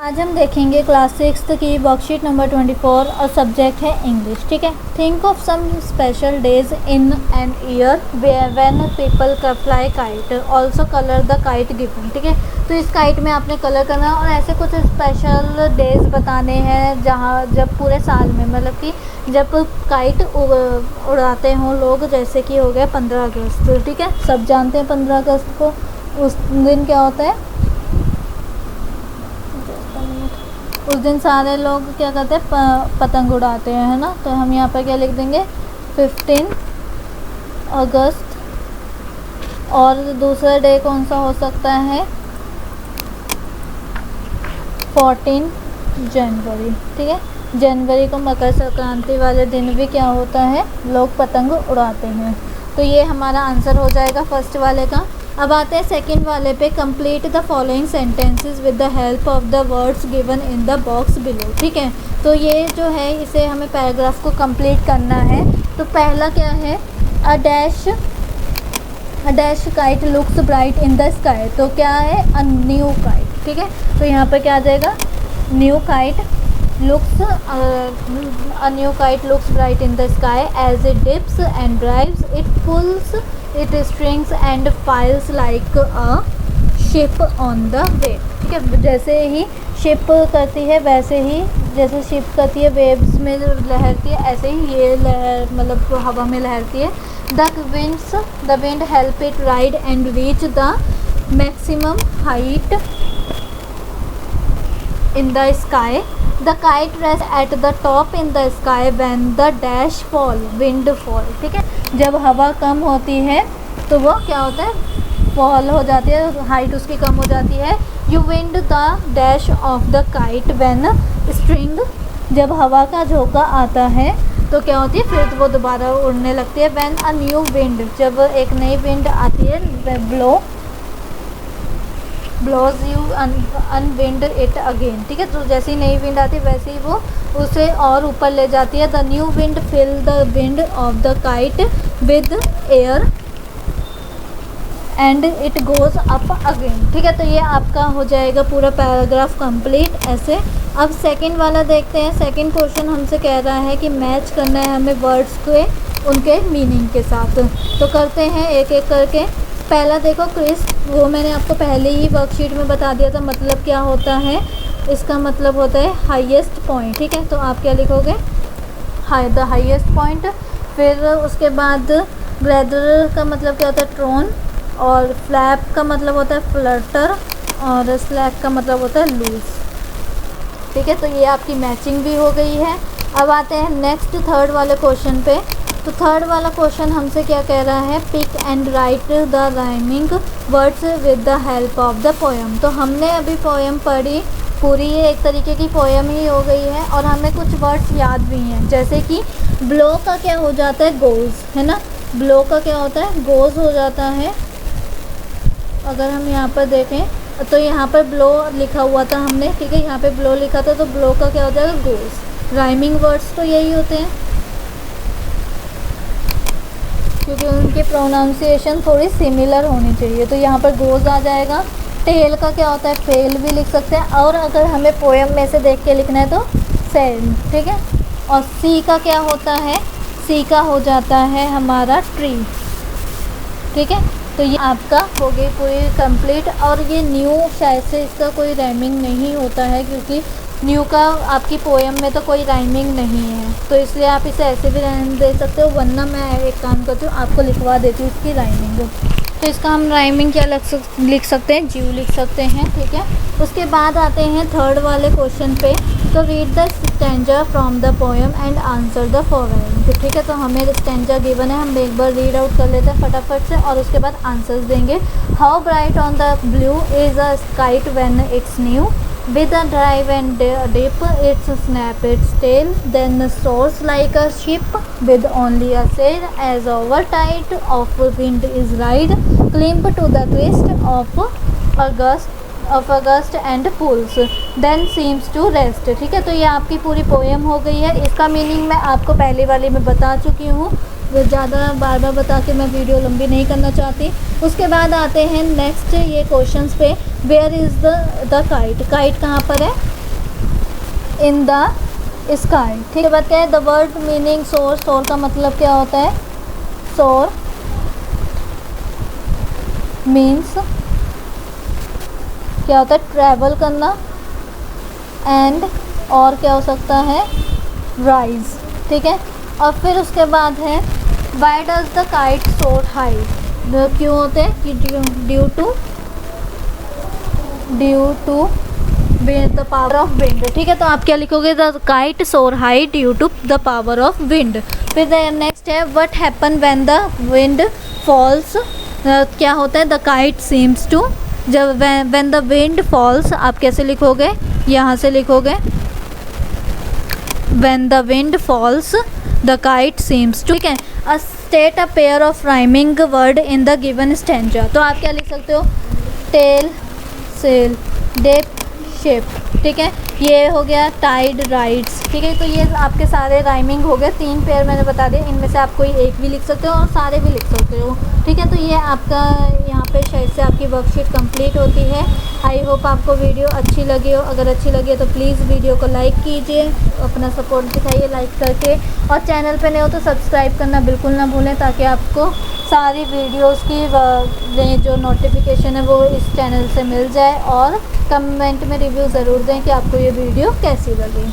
आज हम देखेंगे क्लास 6 की वर्कशीट नंबर 24 और सब्जेक्ट है इंग्लिश। ठीक है। Think of some special days in an year when people fly kite, also colour the kite given. ठीक है। तो इस काइट में आपने कलर करना और ऐसे कुछ स्पेशल डेज बताने हैं जहाँ जब पूरे साल में मतलब कि जब काइट उड़ाते हों लोग, जैसे कि हो गया 15 अगस्त। ठीक है। सब जानते हैं 15 अगस्त को उस दिन क्या होता है। उस दिन सारे लोग क्या करते हैं, पतंग उड़ाते हैं, है ना। तो हम यहाँ पर क्या लिख देंगे 15 अगस्त। और दूसरा डे कौन सा हो सकता है 14 जनवरी। ठीक है। जनवरी को मकर संक्रांति वाले दिन भी क्या होता है, लोग पतंग उड़ाते हैं। तो ये हमारा आंसर हो जाएगा फर्स्ट वाले का। अब आते हैं सेकंड वाले पे। Complete the following sentences with the help of the words given in the box below. ठीक है। तो ये जो है इसे हमें पैराग्राफ को कंप्लीट करना है। तो पहला क्या है, a dash kite looks bright in the sky. तो क्या है, अ न्यू काइट। ठीक है। तो यहाँ पर क्या आ जाएगा, new kite looks a new kite looks bright in the sky as it dips and drives, it pulls its strings and flies like a ship on the wave। ठीक है। जैसे ही शिप करती है वैसे ही, जैसे शिप करती है वेव्स में लहरती है, ऐसे ही ये लहर मतलब हवा में लहरती है। the wind help it ride and reach the maximum height in the sky, the kite rests at the top in the sky when the dash wind fall। ठीक है। जब हवा कम होती है तो वो क्या होता है, फॉल हो जाती है, हाइट उसकी कम हो जाती है। You wind the dash of the kite when string, जब हवा का झोंका आता है तो क्या होती है, फिर वो दोबारा उड़ने लगती है। व्हेन अ न्यू विंड, जब एक नई विंड आती है, blows you unwind it again. ठीक है। तो जैसे ही नई विंड आती है वैसे ही वो उसे और ऊपर ले जाती है। The new wind fill the wind of the kite with air and it goes up again. ठीक है। तो ये आपका हो जाएगा पूरा पैराग्राफ कंप्लीट ऐसे। अब सेकंड वाला देखते हैं। सेकंड क्वेश्चन हमसे कह रहा है कि मैच करना है हमें वर्ड्स के उनके मीनिंग के साथ। तो करते हैं एक एक करके। पहला देखो क्रिस्प, वो मैंने आपको पहले ही वर्कशीट में बता दिया था मतलब क्या होता है। इसका मतलब होता है हाईएस्ट पॉइंट। ठीक है। तो आप क्या लिखोगे, द हाईएस्ट पॉइंट। फिर उसके बाद ग्लैडर का मतलब क्या होता है, ट्रोन। और फ्लैप का मतलब होता है फ्लटर। और स्लैक का मतलब होता है लूज। ठीक है। तो ये आपकी मैचिंग भी हो गई है। अब आते हैं नेक्स्ट थर्ड वाले क्वेश्चन पे। तो थर्ड वाला क्वेश्चन हमसे क्या कह रहा है, pick and write the rhyming words with the help of the poem. तो हमने अभी पोएम पढ़ी पूरी, ये एक तरीके की पोएम ही हो गई है और हमें कुछ वर्ड्स याद भी हैं। जैसे कि ब्लो का क्या हो जाता है, गोज़, है ना। ब्लो का क्या होता है, गोज़ हो जाता है। अगर हम यहाँ पर देखें तो यहाँ पर ब्लो लिखा हुआ था हमने। ठीक है। यहाँ पे ब्लो लिखा था तो ब्लो का क्या हो जाएगा, गोज़। राइमिंग वर्ड्स तो यही होते हैं क्योंकि उनकी प्रोनाउंसिएशन थोड़ी सिमिलर होनी चाहिए। तो यहाँ पर गोज़ आ जाएगा। टेल का क्या होता है, फेल भी लिख सकते हैं। और अगर हमें पोएम में से देख के लिखना है तो सेल। ठीक है। और सी का क्या होता है, सी का हो जाता है हमारा ट्री। ठीक है। तो ये आपका हो गई पूरी कंप्लीट। और ये न्यू शायद से इसका कोई राइमिंग नहीं होता है क्योंकि न्यू का आपकी पोएम में तो कोई राइमिंग नहीं है, तो इसलिए आप इसे ऐसे भी रहने दे सकते हो। वरना मैं एक काम करती हूँ, आपको लिखवा देती हूँ इसकी राइमिंग। तो इसका हम राइमिंग क्या लिख सकते हैं, जीव लिख सकते हैं। ठीक है। उसके बाद आते हैं थर्ड वाले क्वेश्चन पे। तो read the stanza from the poem and answer the following. ठीक है। तो हमें स्टैंजा गिवन है, हम एक बार रीड आउट कर लेते हैं फटाफट से और उसके बाद आंसर्स देंगे। How bright on the blue is a kite when it's new, with a drive and dip it snap its tail, then soars like a ship with only a sail, as over tide of wind is ride, climb to the crest of August and pulls, then seems to rest। ठीक है। तो ये आपकी पूरी poem हो गई है। इसका मीनिंग मैं आपको पहले वाले में बता चुकी हूँ, ज़्यादा बार बार बता के मैं वीडियो लंबी नहीं करना चाहती। उसके बाद आते हैं नेक्स्ट ये क्वेश्चंस पे। Where is the kite, kite कहाँ पर है, इन द स्काई। ठीक है, बात क्या है द वर्ड मीनिंग सोर। सोर का मतलब क्या होता है? सोर मीन्स क्या होता है? ट्रैवल करना। एंड और क्या हो सकता है? राइज। ठीक है, और फिर उसके बाद है why does the kite soar high. क्यों होते हैं? कि due to the power of wind. ठीक है, तो आप क्या लिखोगे? The kite soar high due to the power of wind. फिर नेक्स्ट है what happen when the wind falls. क्या होता है? The kite seems to. जब व्हेन द विंड फॉल्स आप कैसे लिखोगे? यहाँ से लिखोगे when the wind falls the kite seems to. ठीक है, a state a pair of rhyming word in the given stanza. तो आप क्या लिख सकते हो? टेल, सेल, डेप, शेप। ठीक है, ये हो गया टाइड, राइड्स। ठीक है, तो ये आपके सारे राइमिंग हो गए। 3 पेयर मैंने बता दिए, इनमें से आप कोई एक भी लिख सकते हो और सारे भी लिख सकते हो। ठीक है, तो ये आपका यहाँ पे शायद से आपकी वर्कशीट कंप्लीट होती है। आई होप आपको वीडियो अच्छी लगी हो। अगर अच्छी लगी हो तो प्लीज़ वीडियो को लाइक कीजिए, अपना सपोर्ट दिखाइए लाइक करके, और चैनल पे नए हो तो सब्सक्राइब करना बिल्कुल ना भूलें, ताकि आपको सारी वीडियोस की जो नोटिफिकेशन है वो इस चैनल से मिल जाए। और कमेंट में रिव्यू ज़रूर दें कि आपको ये वीडियो कैसी लगी।